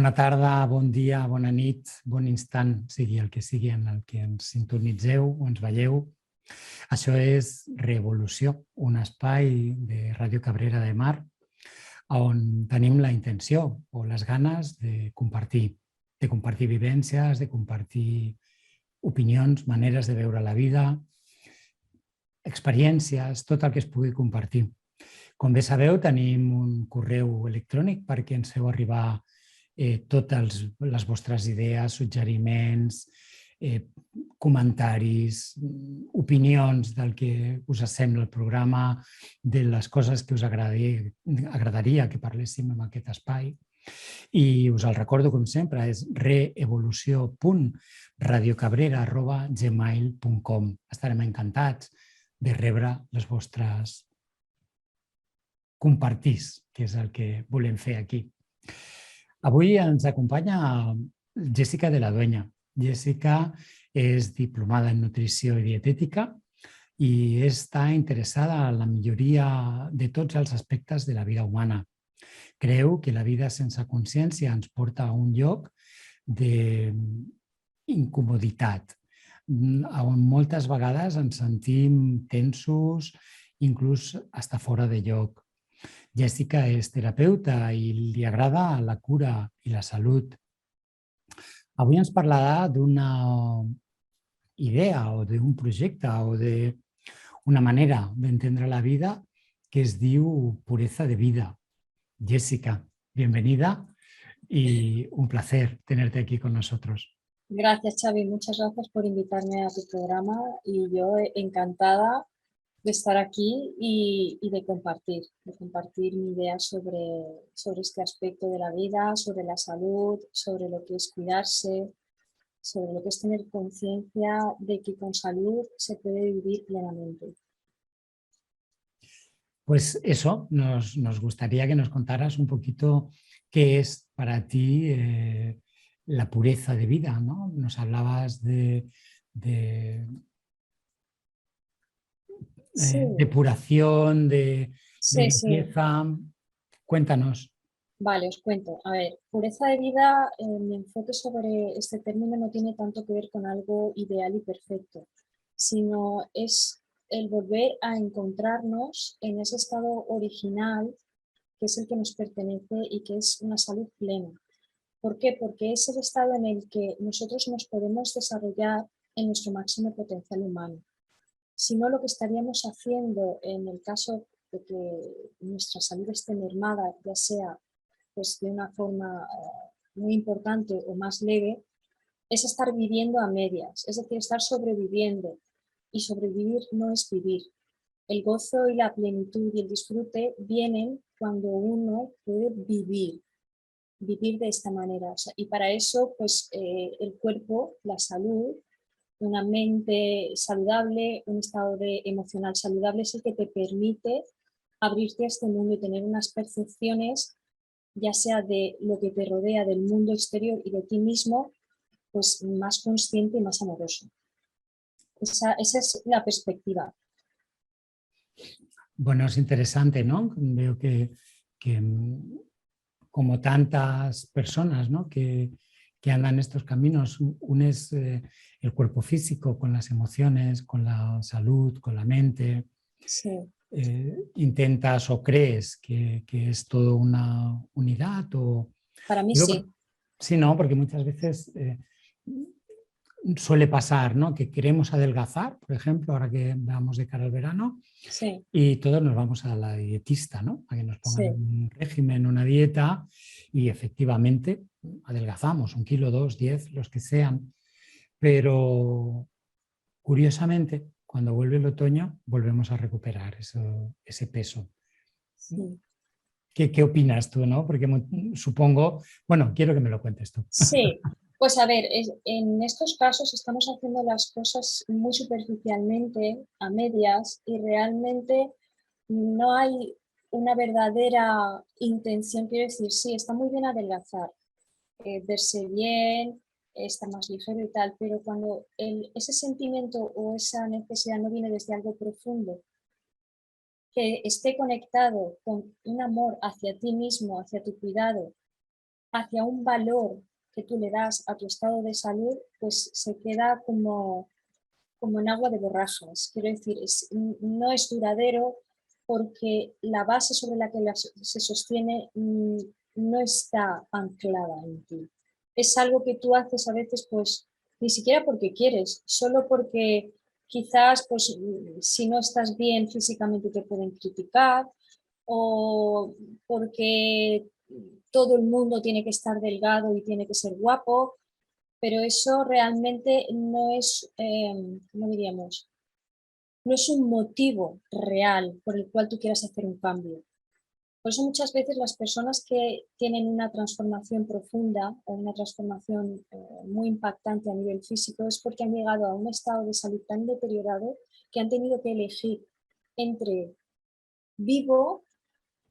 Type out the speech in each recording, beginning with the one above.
Bona tarda, bon dia, bona nit, bon instant, sigui el que sigui en el que ens sintonitzeu o ens veieu. Això és Revolució, un espai de Ràdio Cabrera de Mar on tenim la intenció o les ganes de compartir vivències, de compartir opinions, maneres de veure la vida, experiències, tot el que es pugui compartir. Com bé sabeu, tenim un correu electrònic perquè ens feu arribar totes les vostres idees, suggeriments, comentaris, opinions del que us sembla el programa, de les coses que us agradaria que parléssim en aquest espai. I us el recordo, com sempre, és reevolució.radiocabrera@gmail.com. Estarem encantats de rebre les vostres compartís, que és el que volem fer aquí. Avui ens acompanya Jessica de la Dueña. Jessica és diplomada en nutrició i dietètica i està interessada en la milloria de tots els aspectes de la vida humana. Creu que la vida sense consciència ens porta a un lloc d'incomoditat, on moltes vegades ens sentim tensos, inclús fins fora de lloc. Jessica és terapeuta i li agrada la cura i la salut. Avui ens parlarà d'una idea o d'un projecte o d'una manera d'entendre la vida que es diu Pureza de Vida. Jessica, bienvenida y un placer tenerte aquí con nosotros. Gracias, Xavi. Muchas gracias por invitarme a tu programa y yo encantada de estar aquí y de compartir mi idea sobre este aspecto de la vida, sobre la salud, sobre lo que es cuidarse, sobre lo que es tener conciencia de que con salud se puede vivir plenamente. Pues eso, nos gustaría que nos contaras un poquito qué es para ti la pureza de vida, ¿no? Nos hablabas de depuración, de limpieza. Cuéntanos. Vale, os cuento. A ver, pureza de vida, mi enfoque sobre este término no tiene tanto que ver con algo ideal y perfecto, sino es el volver a encontrarnos en ese estado original que es el que nos pertenece y que es una salud plena. ¿Por qué? Porque es el estado en el que nosotros nos podemos desarrollar en nuestro máximo potencial humano. Si no, lo que estaríamos haciendo en el caso de que nuestra salud esté mermada, ya sea pues, de una forma muy importante o más leve, es estar viviendo a medias, es decir, estar sobreviviendo. Y sobrevivir no es vivir. El gozo y la plenitud y el disfrute vienen cuando uno puede vivir de esta manera. O sea, y para eso, pues el cuerpo, la salud, una mente saludable, un estado emocional saludable es el que te permite abrirte a este mundo y tener unas percepciones, ya sea de lo que te rodea, del mundo exterior y de ti mismo, pues más consciente y más amoroso. Esa es la perspectiva. Bueno, es interesante, ¿no? Veo que como tantas personas, ¿no? que andan estos caminos, unes el cuerpo físico con las emociones, con la salud, con la mente. Sí. Intentas o crees que es todo una unidad. Para mí sí. Sí, no, porque muchas veces suele pasar, ¿no? Que queremos adelgazar, por ejemplo, ahora que vamos de cara al verano, sí. Y todos nos vamos a la dietista, ¿no? A que nos pongan un régimen, una dieta, y efectivamente adelgazamos 1 kilo, 2, 10, los que sean. Pero curiosamente, cuando vuelve el otoño, volvemos a recuperar ese peso. Sí. ¿Qué opinas tú, no? Porque supongo, bueno, quiero que me lo cuentes tú. Sí, pues a ver, en estos casos estamos haciendo las cosas muy superficialmente, a medias, y realmente no hay una verdadera intención. Quiero decir, sí, está muy bien adelgazar, verse bien, estar más ligero y tal, pero cuando ese sentimiento o esa necesidad no viene desde algo profundo, que esté conectado con un amor hacia ti mismo, hacia tu cuidado, hacia un valor que tú le das a tu estado de salud, pues se queda como en agua de borrajas. Quiero decir, no es duradero porque la base sobre la que se sostiene no está anclada en ti. Es algo que tú haces a veces, pues, ni siquiera porque quieres, solo porque quizás, pues, si no estás bien físicamente te pueden criticar, o porque todo el mundo tiene que estar delgado y tiene que ser guapo, pero eso realmente no es, ¿cómo diríamos? No es un motivo real por el cual tú quieras hacer un cambio. Por eso muchas veces las personas que tienen una transformación profunda o una transformación muy impactante a nivel físico es porque han llegado a un estado de salud tan deteriorado que han tenido que elegir entre vivo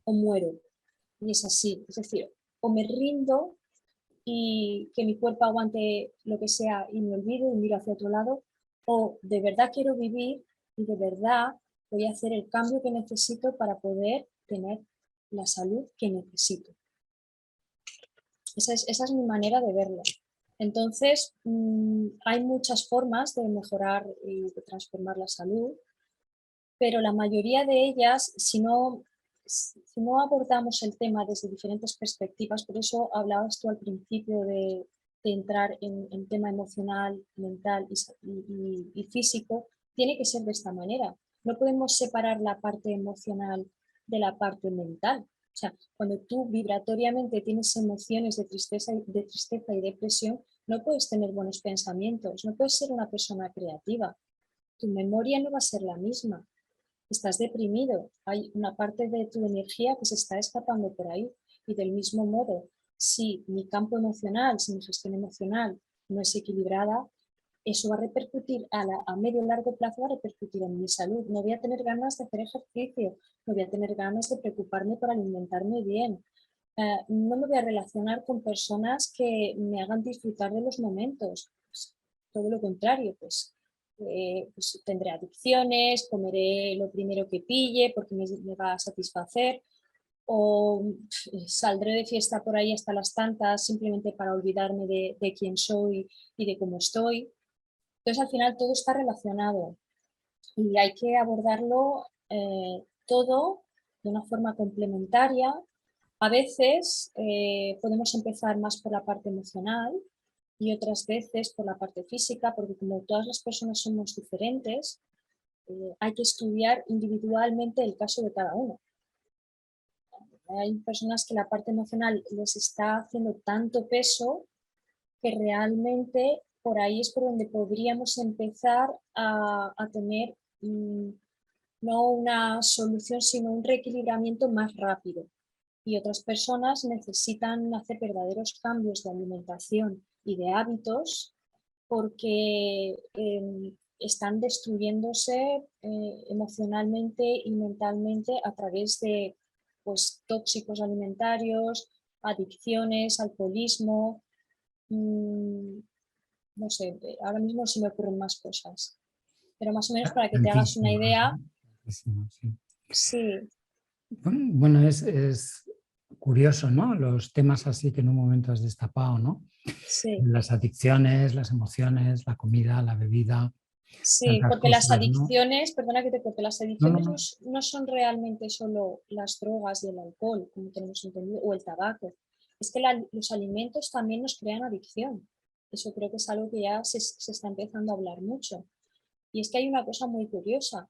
o muero. Y es así, es decir, o me rindo y que mi cuerpo aguante lo que sea y me olvido y miro hacia otro lado, o de verdad quiero vivir y de verdad voy a hacer el cambio que necesito para poder tener la salud que necesito. Esa es mi manera de verlo. Entonces, hay muchas formas de mejorar y de transformar la salud, pero la mayoría de ellas, si no abordamos el tema desde diferentes perspectivas, por eso hablabas tú al principio de entrar en tema emocional, mental y físico, tiene que ser de esta manera. No podemos separar la parte emocional de la parte mental. O sea, cuando tú vibratoriamente tienes emociones de tristeza y depresión, no puedes tener buenos pensamientos, no puedes ser una persona creativa. Tu memoria no va a ser la misma. Estás deprimido, hay una parte de tu energía que se está escapando por ahí. Y del mismo modo, si mi campo emocional, si mi gestión emocional no es equilibrada, eso va a repercutir a medio y largo plazo, va a repercutir en mi salud. No voy a tener ganas de hacer ejercicio, no voy a tener ganas de preocuparme por alimentarme bien. No me voy a relacionar con personas que me hagan disfrutar de los momentos. Pues, todo lo contrario, pues tendré adicciones, comeré lo primero que pille porque me va a satisfacer, o saldré de fiesta por ahí hasta las tantas simplemente para olvidarme de quién soy y de cómo estoy. Entonces al final todo está relacionado y hay que abordarlo todo de una forma complementaria. A veces podemos empezar más por la parte emocional y otras veces por la parte física, porque como todas las personas somos diferentes, hay que estudiar individualmente el caso de cada uno. Hay personas que la parte emocional les está haciendo tanto peso que realmente por ahí es por donde podríamos empezar a tener no una solución, sino un reequilibramiento más rápido. Y otras personas necesitan hacer verdaderos cambios de alimentación y de hábitos porque están destruyéndose emocionalmente y mentalmente a través de pues, tóxicos alimentarios, adicciones, alcoholismo. No sé, ahora mismo se me ocurren más cosas, pero más o menos para que te hagas una Tantísimas, idea, ¿no? Tantísimas, sí. sí, Bueno, es curioso, ¿no? Los temas así que en un momento has destapado, ¿no? sí. Las adicciones, las emociones, la comida, la bebida, Sí, tantas porque las cosas, ¿no? adicciones, perdona que te corte, las No, no, adicciones no. no son realmente solo las drogas y el alcohol, como tenemos entendido, o el tabaco. Es que los alimentos también nos crean adicción. Eso creo que es algo que ya se está empezando a hablar mucho. Y es que hay una cosa muy curiosa.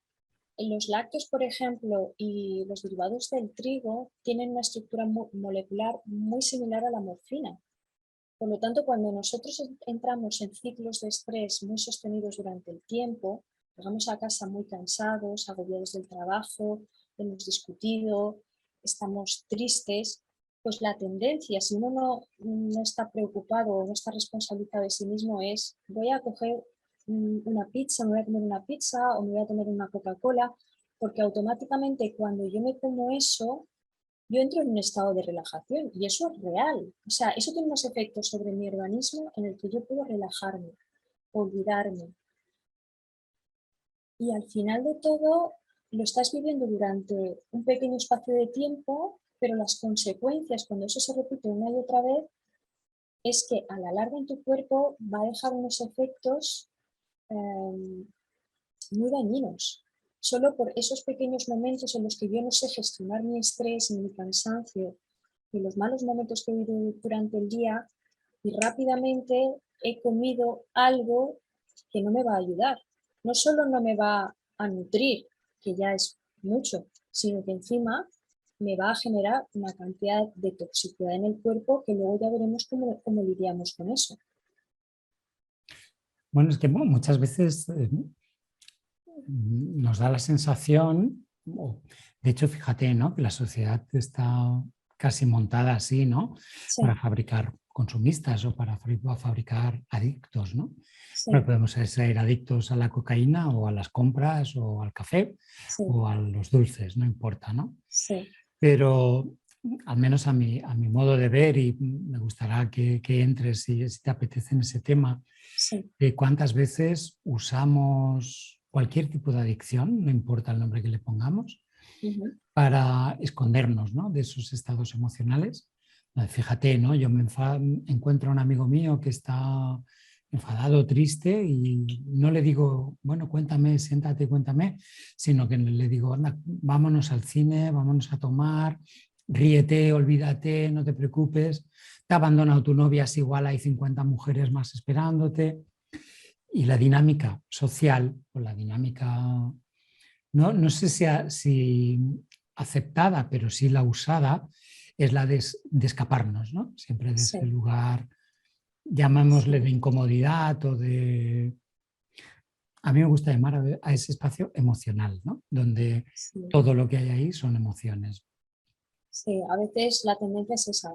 En los lácteos, por ejemplo, y los derivados del trigo tienen una estructura molecular muy similar a la morfina. Por lo tanto, cuando nosotros entramos en ciclos de estrés muy sostenidos durante el tiempo, llegamos a casa muy cansados, agobiados del trabajo, hemos discutido, estamos tristes, pues la tendencia, si uno no está preocupado o no está responsabilizado de sí mismo, es voy a coger una pizza, me voy a comer una pizza o me voy a tomar una Coca-Cola, porque automáticamente cuando yo me como eso, yo entro en un estado de relajación y eso es real. O sea, eso tiene unos efectos sobre mi organismo en el que yo puedo relajarme, olvidarme. Y al final de todo, lo estás viviendo durante un pequeño espacio de tiempo, pero las consecuencias, cuando eso se repite una y otra vez, es que a la larga en tu cuerpo va a dejar unos efectos muy dañinos. Solo por esos pequeños momentos en los que yo no sé gestionar mi estrés, mi cansancio y los malos momentos que he vivido durante el día, y rápidamente he comido algo que no me va a ayudar. No solo no me va a nutrir, que ya es mucho, sino que encima me va a generar una cantidad de toxicidad en el cuerpo que luego ya veremos cómo lidiamos con eso. Bueno, es que muchas veces nos da la sensación, de hecho, fíjate, ¿no? Que la sociedad está casi montada así, ¿no? Sí, Para fabricar consumistas o para fabricar adictos, ¿no? sí, Bueno, podemos ser adictos a la cocaína o a las compras o al café sí, o a los dulces, no importa, ¿no? sí, Pero al menos a mi modo de ver, y me gustará que entres si te apetece en ese tema, sí. de cuántas veces usamos cualquier tipo de adicción, no importa el nombre que le pongamos, Ujú. para escondernos, ¿no? De esos estados emocionales. Fíjate, ¿no? Yo encuentro a un amigo mío que está enfadado, triste, y no le digo, bueno, cuéntame, siéntate, cuéntame, sino que le digo, anda, vámonos al cine, vámonos a tomar, ríete, olvídate, no te preocupes, te ha abandonado tu novia, es igual, hay 50 mujeres más esperándote. Y la dinámica social o la dinámica, no sé si aceptada, pero sí la usada, es la de escaparnos, ¿no? Siempre de ese Sí, lugar, llamémosle de sí, incomodidad o de... A mí me gusta llamar a ese espacio emocional, ¿no? Donde sí, todo lo que hay ahí son emociones. sí. A veces la tendencia es esa,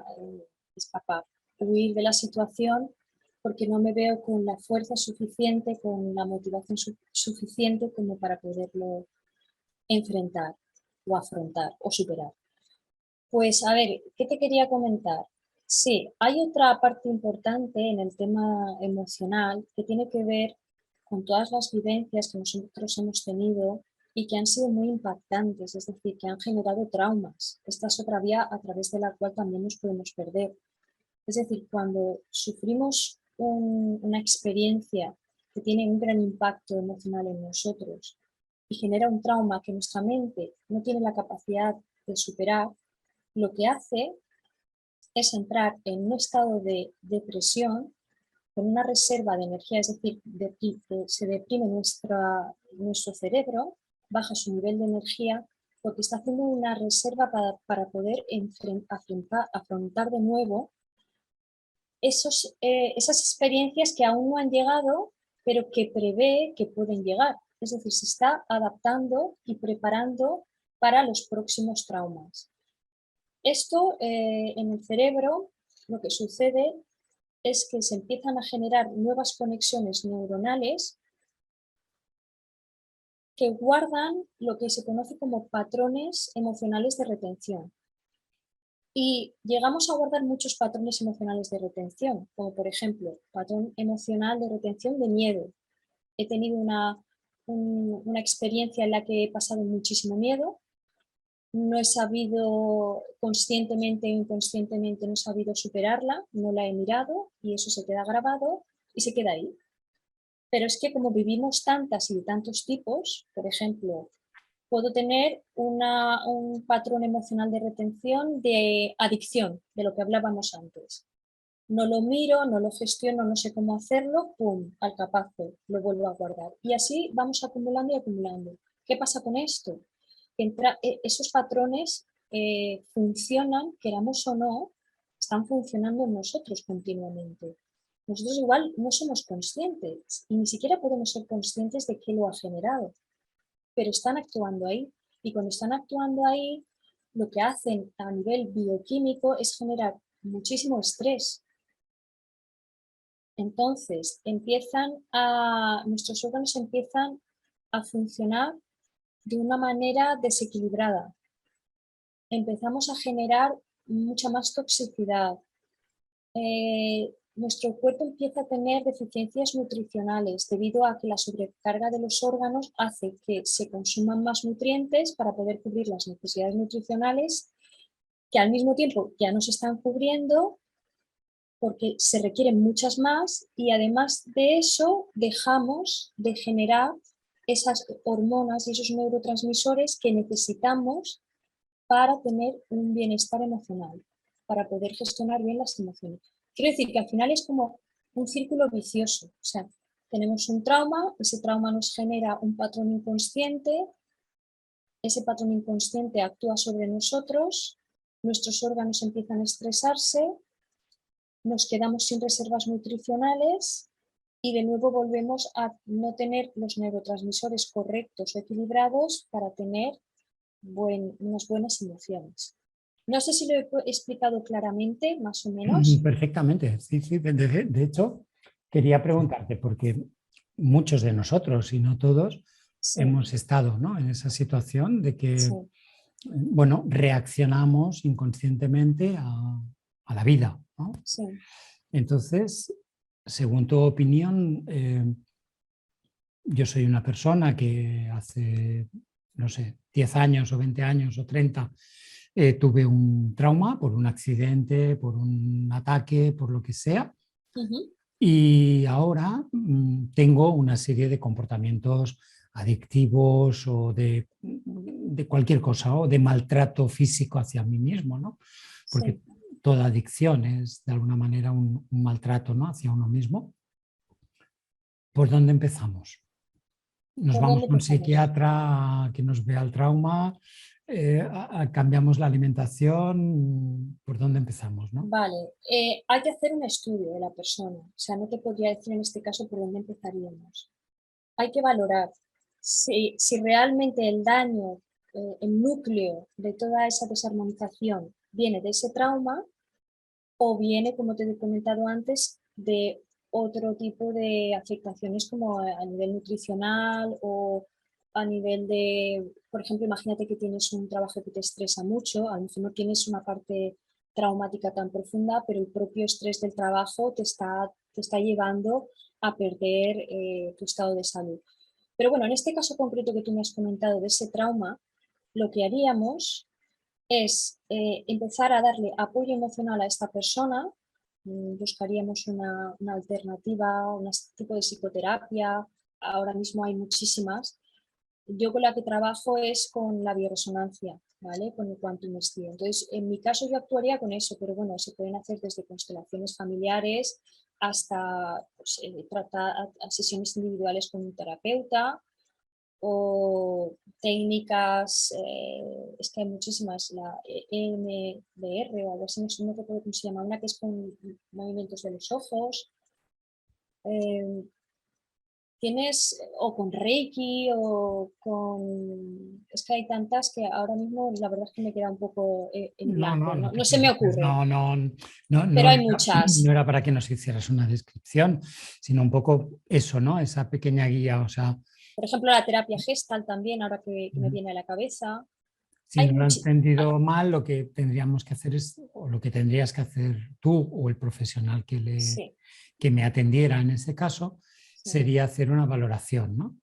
escapar, huir de la situación porque no me veo con la fuerza suficiente, con la motivación suficiente como para poderlo enfrentar o afrontar o superar. Pues a ver, ¿qué te quería comentar? Sí, hay otra parte importante en el tema emocional que tiene que ver con todas las vivencias que nosotros hemos tenido y que han sido muy impactantes, es decir, que han generado traumas. Esta es otra vía a través de la cual también nos podemos perder. Es decir, cuando sufrimos una experiencia que tiene un gran impacto emocional en nosotros y genera un trauma que nuestra mente no tiene la capacidad de superar, lo que hace es entrar en un estado de depresión con una reserva de energía, es decir, se deprime nuestro cerebro, baja su nivel de energía porque está haciendo una reserva para poder afrontar de nuevo esas experiencias que aún no han llegado, pero que prevé que pueden llegar. Es decir, se está adaptando y preparando para los próximos traumas. Esto en el cerebro lo que sucede es que se empiezan a generar nuevas conexiones neuronales que guardan lo que se conoce como patrones emocionales de retención. Y llegamos a guardar muchos patrones emocionales de retención, como por ejemplo, patrón emocional de retención de miedo. He tenido una experiencia en la que he pasado muchísimo miedo, no he sabido conscientemente o inconscientemente, no he sabido superarla, no la he mirado y eso se queda grabado y se queda ahí. Pero es que como vivimos tantas y de tantos tipos, por ejemplo, puedo tener un patrón emocional de retención de adicción, de lo que hablábamos antes. No lo miro, no lo gestiono, no sé cómo hacerlo, ¡pum!, al capazo, lo vuelvo a guardar. Y así vamos acumulando y acumulando. ¿Qué pasa con esto? Esos patrones funcionan, queramos o no, están funcionando en nosotros continuamente. Nosotros igual no somos conscientes y ni siquiera podemos ser conscientes de qué lo ha generado, pero están actuando ahí. Y cuando están actuando ahí, lo que hacen a nivel bioquímico es generar muchísimo estrés. Entonces, nuestros órganos empiezan a funcionar de una manera desequilibrada. Empezamos a generar mucha más toxicidad. Nuestro cuerpo empieza a tener deficiencias nutricionales debido a que la sobrecarga de los órganos hace que se consuman más nutrientes para poder cubrir las necesidades nutricionales que al mismo tiempo ya no se están cubriendo porque se requieren muchas más y además de eso dejamos de generar esas hormonas y esos neurotransmisores que necesitamos para tener un bienestar emocional, para poder gestionar bien las emociones. Quiero decir que al final es como un círculo vicioso, o sea, tenemos un trauma, ese trauma nos genera un patrón inconsciente, ese patrón inconsciente actúa sobre nosotros, nuestros órganos empiezan a estresarse, nos quedamos sin reservas nutricionales y de nuevo volvemos a no tener los neurotransmisores correctos o equilibrados para tener unas buenas emociones. No sé si lo he explicado claramente, más o menos. Perfectamente, sí, sí. De hecho, quería preguntarte, porque muchos de nosotros, y no todos, Sí, hemos estado, ¿no?, en esa situación de que, sí, bueno, reaccionamos inconscientemente a la vida, ¿no? sí. Entonces, según tu opinión, yo soy una persona que hace, no sé, 10 años o 20 años o 30 tuve un trauma por un accidente, por un ataque, por lo que sea. Ujú. Y ahora tengo una serie de comportamientos adictivos o de cualquier cosa, o de maltrato físico hacia mí mismo, ¿no? Porque Sí. toda adicción es de alguna manera un maltrato, ¿no?, hacia uno mismo. ¿Por dónde empezamos? Nos ¿Por vamos dónde a un empezamos? psiquiatra que nos vea el trauma, cambiamos la alimentación, ¿por dónde empezamos, no? Vale, hay que hacer un estudio de la persona. O sea, no te podría decir en este caso por dónde empezaríamos. Hay que valorar si realmente el daño, el núcleo de toda esa desarmonización viene de ese trauma o viene, como te he comentado antes, de otro tipo de afectaciones como a nivel nutricional o a nivel de, por ejemplo, imagínate que tienes un trabajo que te estresa mucho, a lo mejor no tienes una parte traumática tan profunda, pero el propio estrés del trabajo te está llevando a perder tu estado de salud. Pero bueno, en este caso concreto que tú me has comentado de ese trauma, lo que haríamos es empezar a darle apoyo emocional a esta persona, buscaríamos una alternativa, un tipo de psicoterapia, ahora mismo hay muchísimas. Yo con la que trabajo es con la bioresonancia, ¿vale? Con el quantum STIR. Entonces, en mi caso yo actuaría con eso, pero bueno, se pueden hacer desde constelaciones familiares hasta pues, tratar a sesiones individuales con un terapeuta o técnicas, es que hay muchísimas, la EMDR o algo así, no recuerdo cómo se llama, una que es con movimientos de los ojos. eh, Tienes, o con Reiki, o con... Es que hay tantas que ahora mismo la verdad es que me queda un poco en No, no, blanco, no no, te no se me preocupes. ocurre, No, no, no, pero no hay era, no muchas. era para que nos hicieras una descripción, sino un poco eso, ¿no? Esa pequeña guía. O sea, Por ejemplo, la terapia Gestalt también, ahora que me viene a la cabeza. si Hay no lo he muchi- entendido mal, lo que tendríamos que hacer es, o lo que tendrías que hacer tú o el profesional Sí, que me atendiera en ese caso, sí. sería hacer una valoración, ¿no?,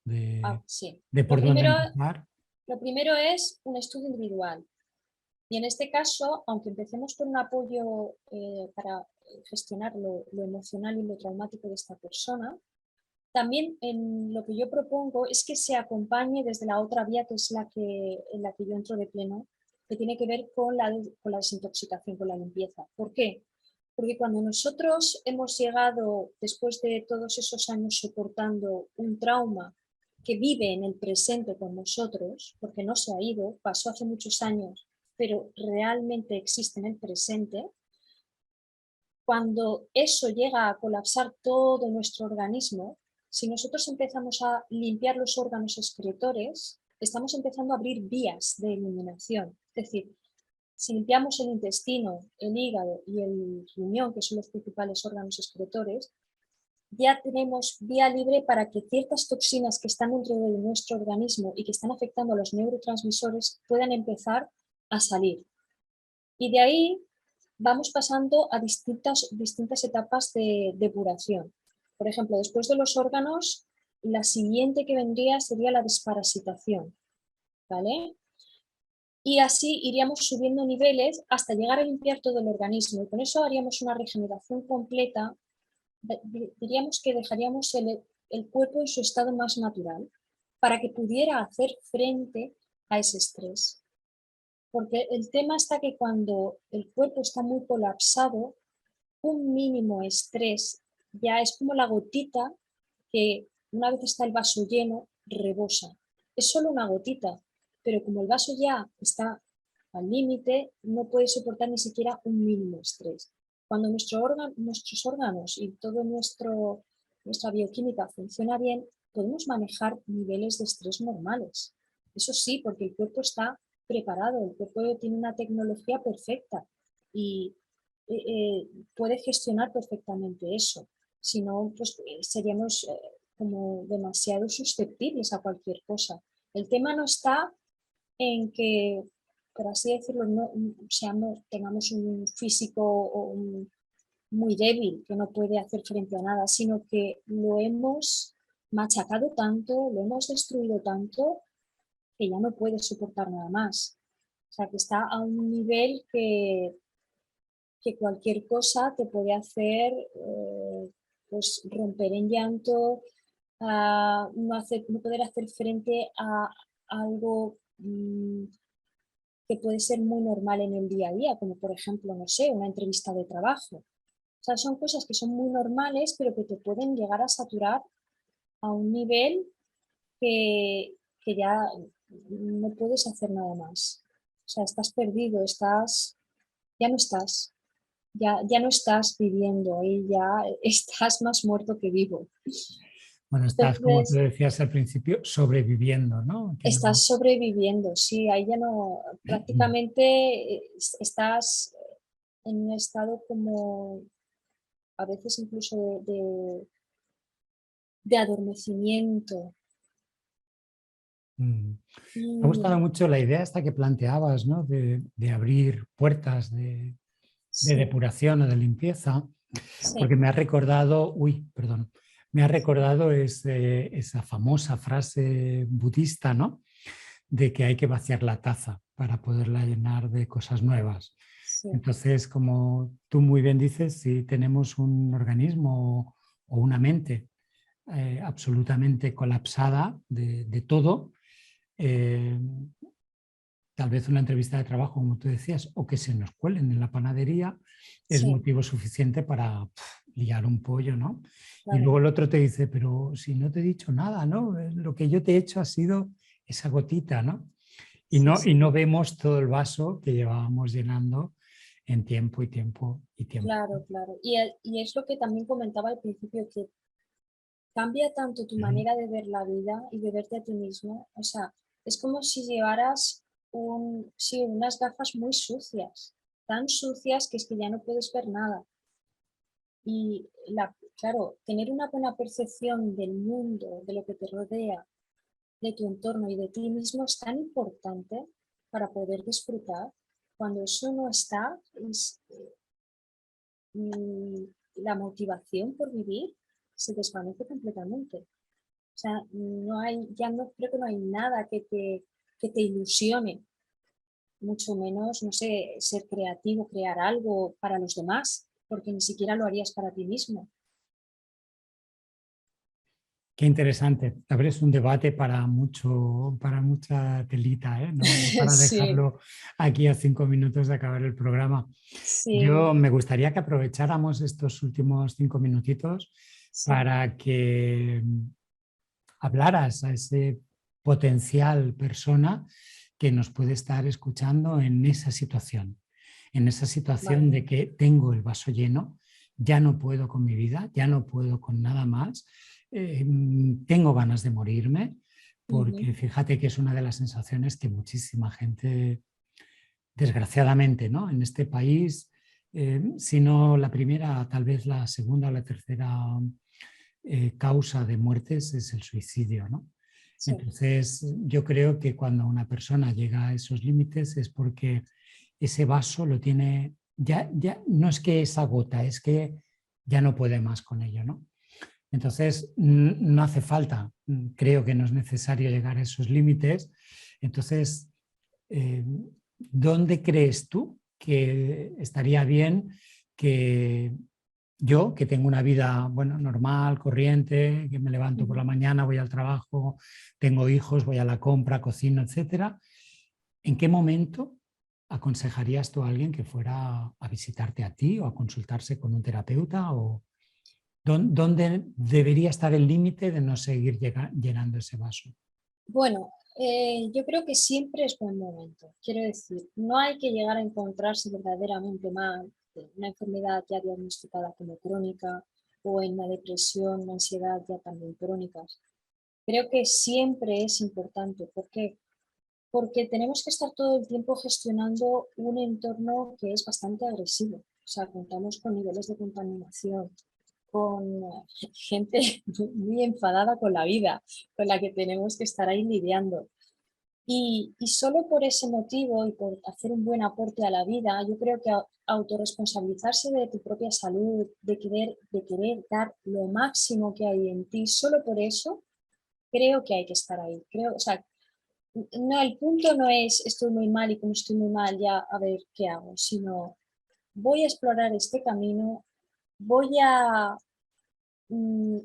Sí. de por dónde empezar. Lo primero es un estudio individual. Y en este caso, aunque empecemos con un apoyo para gestionar lo emocional y lo traumático de esta persona, también lo que yo propongo es que se acompañe desde la otra vía, que es en la que yo entro de pleno, que tiene que ver con la desintoxicación, con la limpieza. ¿Por qué? Porque cuando nosotros hemos llegado, después de todos esos años soportando un trauma que vive en el presente con nosotros, porque no se ha ido, pasó hace muchos años, pero realmente existe en el presente, cuando eso llega a colapsar todo nuestro organismo, si nosotros empezamos a limpiar los órganos excretores, estamos empezando a abrir vías de eliminación. Es decir, si limpiamos el intestino, el hígado y el riñón, que son los principales órganos excretores, ya tenemos vía libre para que ciertas toxinas que están dentro de nuestro organismo y que están afectando a los neurotransmisores puedan empezar a salir. Y de ahí vamos pasando a distintas etapas de depuración. Por ejemplo, después de los órganos, la siguiente que vendría sería la desparasitación, ¿vale? y así iríamos subiendo niveles hasta llegar a limpiar todo el organismo. Y con eso haríamos una regeneración completa. Diríamos que dejaríamos el cuerpo en su estado más natural para que pudiera hacer frente a ese estrés. Porque el tema está que cuando el cuerpo está muy colapsado, un mínimo estrés ya es como la gotita que una vez está el vaso lleno, rebosa. Es solo una gotita, pero como el vaso ya está al límite, no puede soportar ni siquiera un mínimo estrés. Cuando nuestros órganos y toda nuestra bioquímica funciona bien, podemos manejar niveles de estrés normales. Eso sí, porque el cuerpo está preparado, el cuerpo tiene una tecnología perfecta y puede gestionar perfectamente eso. Si no, pues seríamos como demasiado susceptibles a cualquier cosa. El tema no está en que, por así decirlo, no tengamos un físico muy débil que no puede hacer frente a nada, sino que lo hemos machacado tanto, lo hemos destruido tanto que ya no puede soportar nada más. O sea, que está a un nivel que cualquier cosa te puede hacer pues romper en llanto, no poder hacer frente a algo que puede ser muy normal en el día a día, como por ejemplo, no sé, una entrevista de trabajo. O sea, son cosas que son muy normales, pero que te pueden llegar a saturar a un nivel que ya no puedes hacer nada más. O sea, estás perdido, ya no estás. Ya no estás viviendo y ya estás más muerto que vivo. Bueno, estás, como tú Entonces, decías al principio, sobreviviendo, ¿no? Que no... estás sobreviviendo, sí, ahí ya no, prácticamente estás en un estado como a veces incluso de adormecimiento. Mm. Me ha gustado Y mucho la idea esta que planteabas, ¿no? De abrir puertas de sí, depuración o de limpieza, sí, porque me ha recordado, perdón, me ha recordado esa famosa frase budista, ¿no? De que hay que vaciar la taza para poderla llenar de cosas nuevas. sí, Entonces, como tú muy bien dices, si tenemos un organismo o una mente absolutamente colapsada de todo, eh, tal vez una entrevista de trabajo, como tú decías, o que se nos cuelen en la panadería, es sí, motivo suficiente para liar un pollo, ¿no? Y claro. luego el otro te dice, pero si no te he dicho nada, ¿no? Lo que yo te he hecho ha sido esa gotita, ¿no? Sí, Y sí, no vemos todo el vaso que llevábamos llenando en tiempo y tiempo y tiempo. claro, claro. Y es lo que también comentaba al principio, que cambia tanto tu Ujú. manera de ver la vida y de verte a ti mismo. O sea, es como si llevaras sí, unas gafas muy sucias, tan sucias que es que ya no puedes ver nada. Y claro, tener una buena percepción del mundo, de lo que te rodea, de tu entorno y de ti mismo es tan importante para poder disfrutar. Cuando eso no está, mm, la motivación por vivir se desvanece completamente. O sea, ya no creo que no hay nada que te ilusione, mucho menos, no sé, ser creativo, crear algo para los demás, porque ni siquiera lo harías para ti mismo. Qué interesante. Abres un debate para mucha telita, ¿eh? No, no para Sí, dejarlo aquí a 5 minutos de acabar el programa. sí, Yo me gustaría que aprovecháramos estos últimos 5 minutitos sí, para que hablaras a ese potencial persona que nos puede estar escuchando en esa situación vale. de que tengo el vaso lleno, ya no puedo con mi vida, ya no puedo con nada más, tengo ganas de morirme, Ujú, porque fíjate que es una de las sensaciones que muchísima gente, desgraciadamente, ¿no? En este país, si no la primera, tal vez la segunda o la tercera causa de muertes es el suicidio, ¿no? sí, Entonces, yo creo que cuando una persona llega a esos límites es porque ese vaso lo tiene, ya no es que esa gota, es que ya no puede más con ello, ¿no? Entonces, no hace falta, creo que no es necesario llegar a esos límites. Entonces, ¿dónde crees tú que estaría bien que yo, que tengo una vida, bueno, normal, corriente, que me levanto por la mañana, voy al trabajo, tengo hijos, voy a la compra, cocino, etcétera, ¿en qué momento aconsejarías tú a alguien que fuera a visitarte a ti o a consultarse con un terapeuta? ¿O dónde debería estar el límite de no seguir llenando ese vaso? Bueno, yo creo que siempre es buen momento. Quiero decir, no hay que llegar a encontrarse verdaderamente mal de una enfermedad ya diagnosticada como crónica o en una depresión, una ansiedad ya también crónicas. Creo que siempre es importante. ¿Por qué? Porque tenemos que estar todo el tiempo gestionando un entorno que es bastante agresivo. O sea, contamos con niveles de contaminación, con gente muy enfadada con la vida, con la que tenemos que estar ahí lidiando. Y solo por ese motivo y por hacer un buen aporte a la vida, yo creo que autorresponsabilizarse de tu propia salud, de querer dar lo máximo que hay en ti, solo por eso creo que hay que estar ahí. Creo, o sea, no, el punto no es estoy muy mal y como estoy muy mal ya a ver qué hago, sino voy a explorar este camino, voy a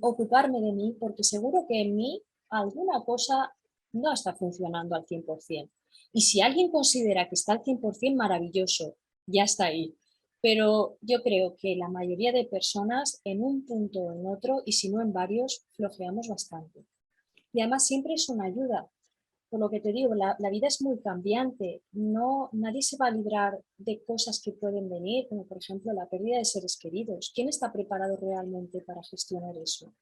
ocuparme de mí porque seguro que en mí alguna cosa no está funcionando al 100%. Y si alguien considera que está al 100%, maravilloso, ya está ahí. Pero yo creo que la mayoría de personas en un punto o en otro, y si no en varios, flojeamos bastante. Y además siempre es una ayuda. Por lo que te digo, la vida es muy cambiante. No, nadie se va a librar de cosas que pueden venir, como por ejemplo la pérdida de seres queridos. ¿Quién está preparado realmente para gestionar eso?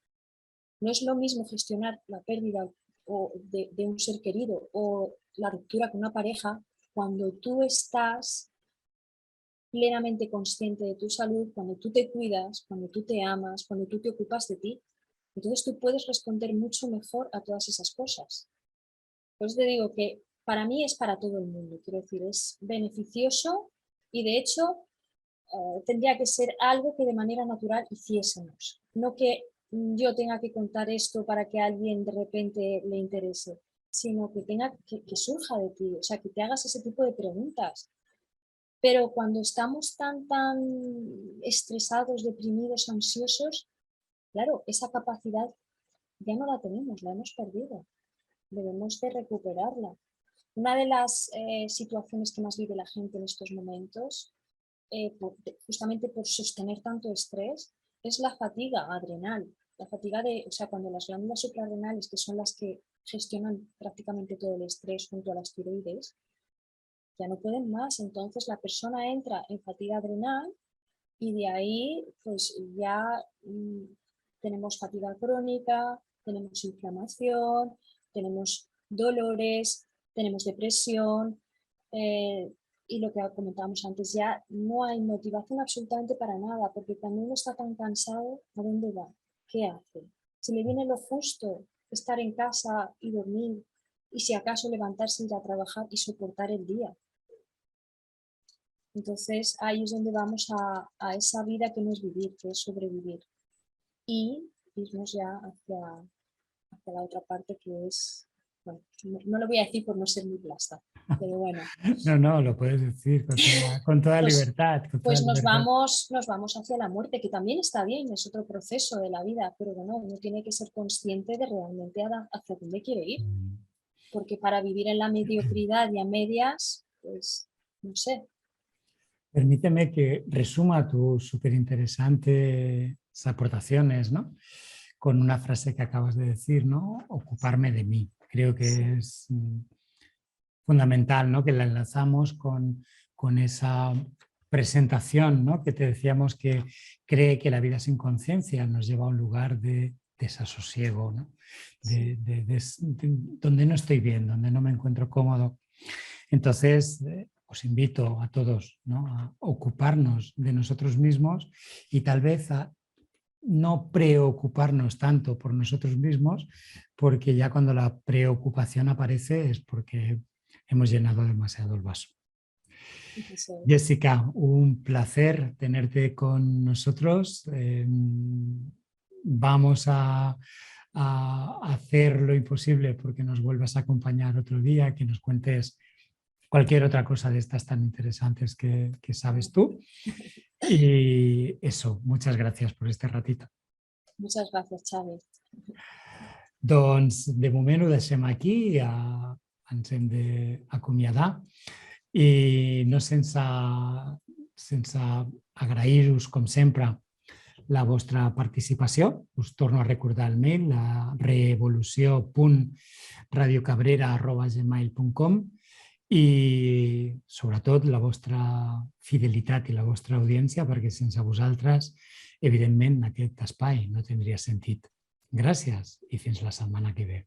No es lo mismo gestionar la pérdida de un ser querido o la ruptura con una pareja cuando tú estás plenamente consciente de tu salud, cuando tú te cuidas, cuando tú te amas, cuando tú te ocupas de ti. Entonces tú puedes responder mucho mejor a todas esas cosas. Pues te digo que para mí es para todo el mundo, quiero decir, es beneficioso y de hecho tendría que ser algo que de manera natural hiciésemos, no que yo tenga que contar esto para que a alguien de repente le interese, sino que tenga que surja de ti, o sea, que te hagas ese tipo de preguntas. Pero cuando estamos tan estresados, deprimidos, ansiosos, claro, esa capacidad ya no la tenemos, la hemos perdido. Debemos de recuperarla. Una de las situaciones que más vive la gente en estos momentos, justamente por sostener tanto estrés, es la fatiga adrenal. La fatiga o sea, cuando las glándulas suprarrenales, que son las que gestionan prácticamente todo el estrés junto a las tiroides, ya no pueden más. Entonces la persona entra en fatiga adrenal y de ahí pues ya tenemos fatiga crónica, tenemos inflamación, tenemos dolores, tenemos depresión y lo que comentábamos antes, ya no hay motivación absolutamente para nada, porque cuando uno está tan cansado, ¿a dónde va? ¿Qué hace? Si le viene lo justo estar en casa y dormir y si acaso levantarse, ir a trabajar y soportar el día. Entonces ahí es donde vamos a esa vida que no es vivir, que es sobrevivir. Y irnos ya hacia la otra parte que es, bueno, no lo voy a decir por no ser muy plasta, pero bueno. No, no, lo puedes decir con toda Pues, libertad. Con toda pues libertad. nos vamos hacia la muerte, que también está bien, es otro proceso de la vida, pero bueno, uno tiene que ser consciente de realmente hacia dónde quiere ir, porque para vivir en la mediocridad y a medias, pues no sé. Permíteme que resuma tus súper interesantes aportaciones, ¿no? Con una frase que acabas de decir, ¿no? Ocuparme de mí. Creo Sí. que es fundamental, ¿no? Que la enlazamos con esa presentación, ¿no? Que te decíamos que cree que la vida sin conciencia nos lleva a un lugar de desasosiego, ¿no? Sí. Donde no estoy bien, donde no me encuentro cómodo. Entonces, os invito a todos, ¿no? A ocuparnos de nosotros mismos y tal vez a no preocuparnos tanto por nosotros mismos, porque ya cuando la preocupación aparece es porque hemos llenado demasiado el vaso. Eso. Jessica, un placer tenerte con nosotros. Vamos a hacer lo imposible porque nos vuelvas a acompañar otro día, que nos cuentes cualquier otra cosa de estas tan interesantes que sabes tú. Y eso, muchas gracias por este ratito. Muchas gracias, Xavi. Doncs de moment ho deixem aquí, ens hem d'acomiadar i no sense agrair-vos, com sempre, la vostra participació. Us torno a recordar el mail, la revolució.radiocabrera@gmail.com i sobretot la vostra fidelitat i la vostra audiència, perquè sense vosaltres, evidentment, aquest espai no tindria sentit. Gràcies i fins la setmana que ve.